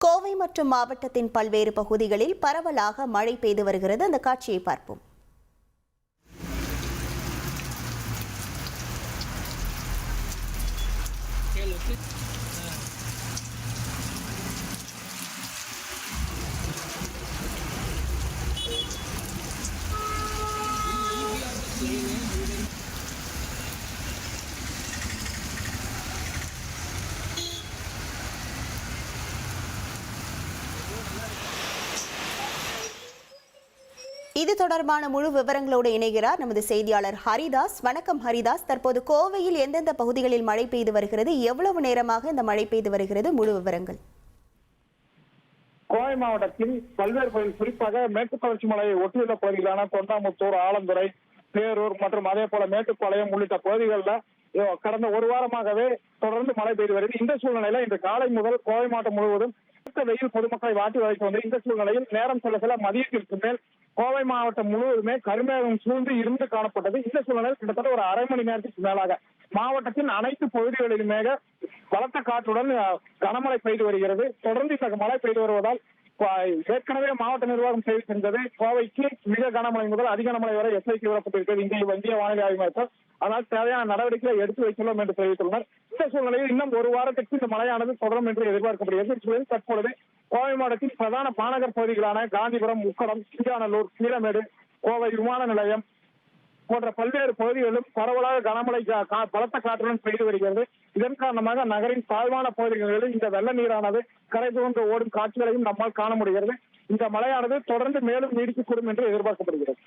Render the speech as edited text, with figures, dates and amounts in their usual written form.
கோவை மற்றும் மாவட்டத்தின் பல்வேறு பகுதிகளில் பரவலாக மழை பெய்து வருகிறது. அந்த காட்சியை பார்ப்போம். இது தொடர்பான முழு விவரங்களோடு இணைகிறார் நமது செய்தியாளர் ஹரிதாஸ். வணக்கம் ஹரிதாஸ். தற்போது கோவையில் எந்தெந்த பகுதிகளில் மழை பெய்து வருகிறது, எவ்வளவு நேரமாக இந்த மழை பெய்து வருகிறது, முழு விவரங்கள்? கோவை மாவட்டத்தில் பல்வேறு பகுதிகள், குறிப்பாக மேற்கு தொடர்ச்சி மலையை ஒட்டியுள்ள பகுதிகளான தொண்டாமுத்தூர், ஆலந்துறை, பேரூர் மற்றும் அதே போல மேட்டுப்பாளையம் உள்ளிட்ட பகுதிகளில் கடந்த ஒரு வாரமாகவே தொடர்ந்து மழை பெய்து வருகிறது. இந்த சூழ்நிலையில இன்று காலை முதல் கோவை மாவட்டம் முழுவதும் வெயில் பொதுமக்களை வாட்டி வதைத்து வந்தது. இந்த சூழ்நிலையில் நேரம் செல்ல மதியத்திற்கு மேல் கோவை மாவட்டம் முழுவதுமே கருமேகம் சூழ்ந்து இருந்து காணப்பட்டது. இந்த சூழ்நிலையில் கிட்டத்தட்ட ஒரு அரை மணி நேரத்துக்கு மேலாக மாவட்டத்தின் அனைத்து பகுதிகளிலுமே பலத்த காற்றுடன் கனமழை பெய்து வருகிறது. தொடர்ந்து இந்த மழை பெய்து வருவதால் ஏற்கனவே மாவட்ட நிர்வாகம் தெரிவித்திருந்தது, கோவைக்கு மிக கனமழை முதல் அதிக கனமழை வரை எச்சரிக்கை விடப்பட்டிருக்கிறது இந்திய வானிலை ஆய்வு மையத்தால். ஆனால் தேவையான நடவடிக்கைகளை எடுத்து வைத்துள்ளோம் என்று தெரிவித்துள்ளனர். இந்த சூழ்நிலையில் இன்னும் ஒரு வாரத்திற்கு இந்த மழையானது தொடரும் என்று எதிர்பார்க்கப்படுகிறது. தற்பொழுது கோவை மாவட்டத்தின் பிரதான மாநகர் பகுதிகளான காந்திபுரம், உக்கடம், சிங்காநல்லூர், கீழமேடு, கோவை விமான நிலையம் போன்ற பல்வேறு பகுதிகளிலும் பரவலாக கனமழை பலத்த காற்றுடன் பெய்து வருகிறது. இதன் காரணமாக நகரின் தாழ்வான பகுதிகளில் இந்த வெள்ள நீரானது கரை புரண்டு ஓடும் காட்சிகளையும் நம்மால் காண முடிகிறது. இந்த மழையானது தொடர்ந்து மேலும் நீடிக்கக்கூடும் என்று எதிர்பார்க்கப்படுகிறது.